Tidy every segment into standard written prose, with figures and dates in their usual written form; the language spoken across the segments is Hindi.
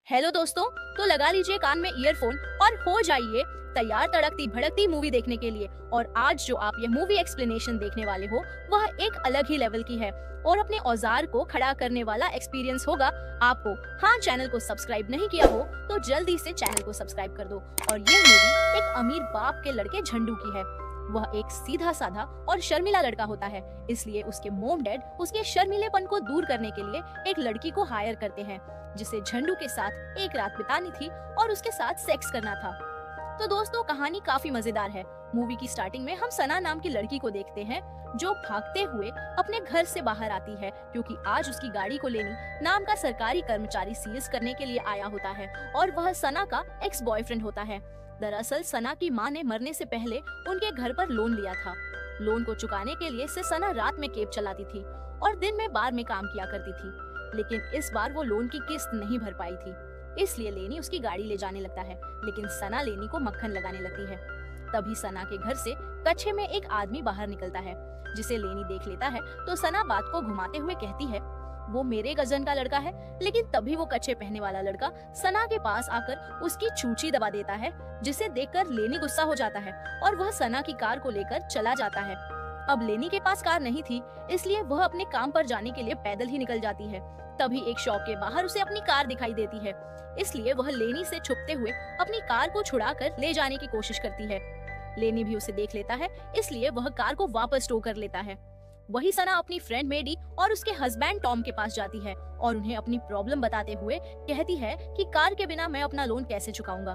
हेलो दोस्तों। तो लगा लीजिए कान में ईयरफोन और हो जाइए तैयार तड़कती भड़कती मूवी देखने के लिए। और आज जो आप ये मूवी एक्सप्लेनेशन देखने वाले हो वह एक अलग ही लेवल की है और अपने औजार को खड़ा करने वाला एक्सपीरियंस होगा आपको। हाँ, चैनल को सब्सक्राइब नहीं किया हो तो जल्दी से चैनल को सब्सक्राइब कर दो। और ये मूवी एक अमीर बाप के लड़के झंडू की है। वह एक सीधा साधा और शर्मिला लड़का होता है, इसलिए उसके मोम डैड उसके शर्मिलेपन को दूर करने के लिए एक लड़की को हायर करते हैं जिसे झंडू के साथ एक रात बितानी थी और उसके साथ सेक्स करना था। तो दोस्तों, कहानी काफी मजेदार है। मूवी की स्टार्टिंग में हम सना नाम की लड़की को देखते हैं जो भागते हुए अपने घर से बाहर आती है क्योंकि आज उसकी गाड़ी को लेनी नाम का सरकारी कर्मचारी सीज करने के लिए आया होता है और वह सना का एक्स बॉयफ्रेंड होता है। दरअसल सना की मां ने मरने से पहले उनके घर पर लोन लिया था। लोन को चुकाने के लिए से सना रात में केब चलाती थी और दिन में बार में काम किया करती थी, लेकिन इस बार वो लोन की किस्त नहीं भर पाई थी। इसलिए लेनी उसकी गाड़ी ले जाने लगता है, लेकिन सना लेनी को मक्खन लगाने लगती है। तभी सना के घर से कच्छे में एक आदमी बाहर निकलता है जिसे लेनी देख लेता है तो सना बात को घुमाते हुए कहती है वो मेरे कजन का लड़का है। लेकिन तभी वो कच्छे पहनने वाला लड़का सना के पास आकर उसकी चूंची दबा देता है जिसे देखकर लेनी गुस्सा हो जाता है और वह सना की कार को लेकर चला जाता है। अब लेनी के पास कार नहीं थी, इसलिए वह अपने काम पर जाने के लिए पैदल ही निकल जाती है। तभी एक शॉप के बाहर उसे अपनी कार दिखाई देती है, इसलिए वह लेनी से छुपते हुए अपनी कार को छुड़ाकर ले जाने की कोशिश करती है। लेनी भी उसे देख लेता है, इसलिए वह कार को वापस टो कर लेता है। वही सना अपनी फ्रेंड मेडी और उसके हस्बैंड टॉम के पास जाती है और उन्हें अपनी प्रॉब्लम बताते हुए कहती है कि कार के बिना मैं अपना लोन कैसे चुकाऊंगा।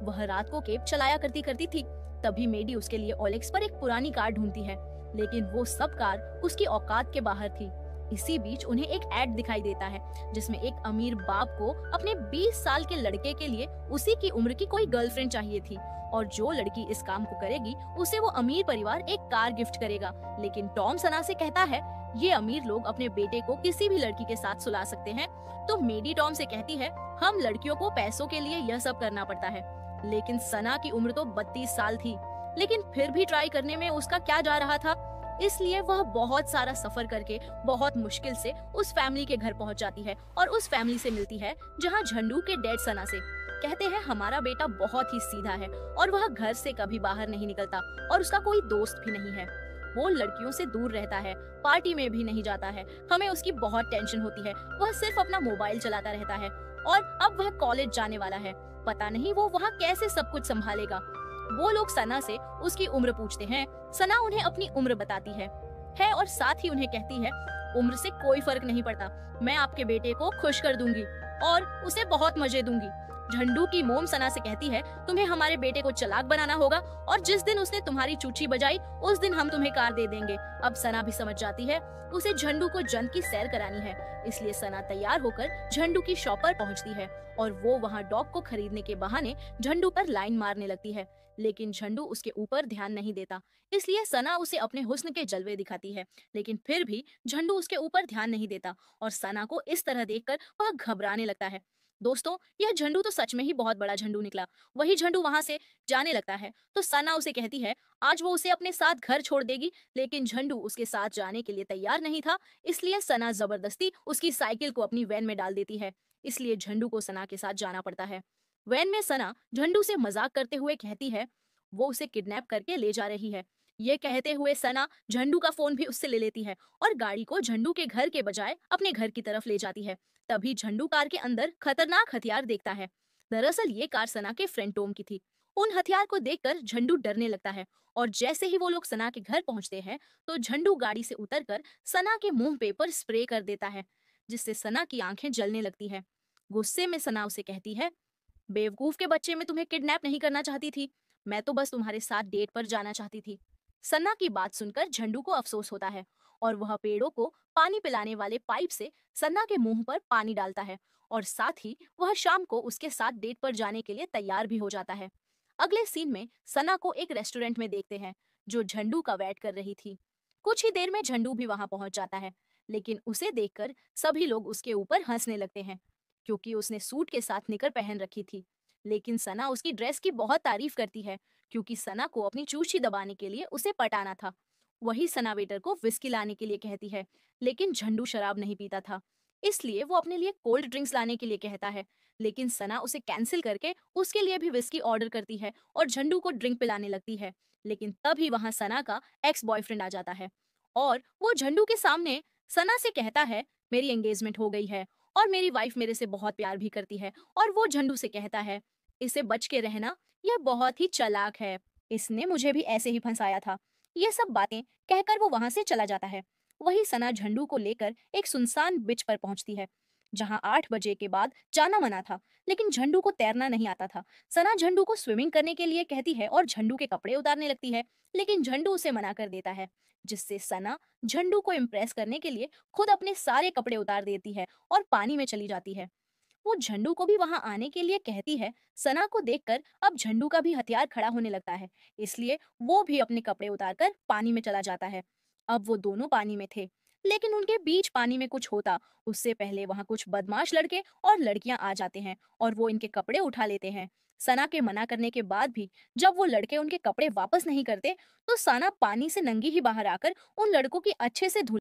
वह रात को केब चलाया करती थी। तभी मेडी उसके लिए ओलेक्स पर एक पुरानी कार ढूंढती है, लेकिन वो सब कार उसकी औकात के बाहर थी। इसी बीच उन्हें एक एड दिखाई देता है जिसमें एक अमीर बाप को अपने 20 साल के लड़के के लिए उसी की उम्र की कोई गर्लफ्रेंड चाहिए थी और जो लड़की इस काम को करेगी उसे वो अमीर परिवार एक कार गिफ्ट करेगा। लेकिन टॉम सना से कहता है ये अमीर लोग अपने बेटे को किसी भी लड़की के साथ सुला सकते हैं। तो मेडी टॉम से कहती है हम लड़कियों को पैसों के लिए यह सब करना पड़ता है। लेकिन सना की उम्र तो 32 साल थी, लेकिन फिर भी ट्राई करने में उसका क्या जा रहा था, इसलिए वह बहुत सारा सफर करके बहुत मुश्किल से उस फैमिली के घर पहुंच जाती है और उस फैमिली से मिलती है जहां झंडू के डैड सना से कहते हैं हमारा बेटा बहुत ही सीधा है और वह घर से कभी बाहर नहीं निकलता और उसका कोई दोस्त भी नहीं है। वो लड़कियों से दूर रहता है, पार्टी में भी नहीं जाता है, हमें उसकी बहुत टेंशन होती है। वह सिर्फ अपना मोबाइल चलाता रहता है और अब वह कॉलेज जाने वाला है, पता नहीं वो वहाँ कैसे सब कुछ संभालेगा। वो लोग सना से उसकी उम्र पूछते हैं। सना उन्हें अपनी उम्र बताती है और साथ ही उन्हें कहती है उम्र से कोई फर्क नहीं पड़ता, मैं आपके बेटे को खुश कर दूंगी और उसे बहुत मजे दूंगी। झंडू की मोम सना से कहती है तुम्हें हमारे बेटे को चालाक बनाना होगा और जिस दिन उसने तुम्हारी चूची बजाई उस दिन हम तुम्हें कार दे देंगे। अब सना भी समझ जाती है उसे झंडू को जंत की सैर करानी है, इसलिए सना तैयार होकर झंडू की शॉप पर पहुंचती है और वो वहां डॉग को खरीदने के बहाने झंडू पर लाइन मारने लगती है। लेकिन झंडू उसके ऊपर ध्यान नहीं देता, इसलिए सना उसे अपने हुस्न के जलवे दिखाती है, लेकिन फिर भी झंडू उसके ऊपर ध्यान नहीं देता और सना को इस तरह देखकर वह घबराने लगता है। दोस्तों, यह झंडू तो सच में ही बहुत बड़ा झंडू निकला। वही झंडू वहां से जाने लगता है तो सना उसे कहती है आज वो उसे अपने साथ घर छोड़ देगी, लेकिन झंडू उसके साथ जाने के लिए तैयार नहीं था, इसलिए सना जबरदस्ती उसकी साइकिल को अपनी वैन में डाल देती है। इसलिए झंडू को सना के साथ जाना पड़ता है। वैन में सना झंडू से मजाक करते हुए कहती है वो उसे किडनैप करके ले जा रही है। ये कहते हुए सना झंडू का फोन भी उससे ले लेती है और गाड़ी को झंडू के घर के बजाय अपने घर की तरफ ले जाती है। तभी झंडू कार के अंदर खतरनाक हथियार देखता है। दरअसल ये कार सना के फ्रेंड टॉम की थी। उन हथियार को देखकर झंडू डरने लगता है और जैसे ही वो लोग सना के घर पहुंचते हैं तो झंडू गाड़ी से उतरकर सना के मुंह पे पर स्प्रे कर देता है, जिससे सना की आंखें जलने लगती है। गुस्से में सना उसे कहती है बेवकूफ के बच्चे, मैं तुम्हें किडनैप नहीं करना चाहती थी, मैं तो बस तुम्हारे साथ डेट पर जाना चाहती थी। सन्ना की बात सुनकर झंडू को अफसोस होता है और वह पेड़ों को पानी पिलाने वाले पाइप से सन्ना के मुंह पर पानी डालता है और साथ ही वह शाम को उसके साथ डेट पर जाने के लिए तैयार भी हो जाता है। अगले सीन में सन्ना को एक रेस्टोरेंट में देखते हैं जो झंडू का वेट कर रही थी। कुछ ही देर में झंडू भी वहां पहुंच जाता है, लेकिन उसे देखकर सभी लोग उसके ऊपर हंसने लगते हैं क्योंकि उसने सूट के साथ निकर पहन रखी थी। लेकिन सना उसकी ड्रेस की बहुत तारीफ करती है क्योंकि सना को अपनी चूची दबाने के लिए उसे पटाना था। वही सना वेटर को विस्की लाने के लिए कहती है, लेकिन झंडू शराब नहीं पीता था, इसलिए वो अपने लिए कोल्ड ड्रिंक्स लाने के लिए कहता है, लेकिन सना उसे कैंसिल करके उसके लिए भी विस्की ऑर्डर करती है और झंडू को ड्रिंक पिलाने लगती है। लेकिन तभी वहां सना का एक्स बॉयफ्रेंड आ जाता है और वो झंडू के सामने सना से कहता है, मेरी एंगेजमेंट हो गई है और मेरी वाइफ मेरे से बहुत प्यार भी करती है। और वो झंडू से कहता है, इसे बच के रहना, यह बहुत ही चालाक है, इसने मुझे भी ऐसे ही फंसाया था। ये सब बातें कहकर वो वहां से चला जाता है। वही सना झंडू को लेकर एक सुनसान बीच पर पहुंचती है जहां 8 बजे के बाद जाना मना था। लेकिन झंडू को तैरना नहीं आता था। सना झंडू को स्विमिंग करने के लिए कहती है और झंडू के कपड़े उतारने लगती है, लेकिन झंडू उसे मना कर देता है, जिससे सना झंडू को इम्प्रेस करने के लिए खुद अपने सारे कपड़े उतार देती है और पानी में चली जाती है। वो झंडू को भी वहां आने के लिए कहती है। सना को देखकर अब झंडू का भी हथियार खड़ा होने लगता है, इसलिए वो भी अपने कपड़े उतारकर पानी में चला जाता है। अब वो दोनों पानी में थे, लेकिन उनके बीच पानी में कुछ होता उससे पहले वहां कुछ बदमाश लड़के और लड़कियां आ जाते हैं और वो इनके कपड़े उठा लेते हैं। सना के मना करने के बाद भी जब वो लड़के उनके कपड़े वापस नहीं करते, तो सना पानी से नंगी ही बाहर आकर उन लड़कों की अच्छे से धुलाई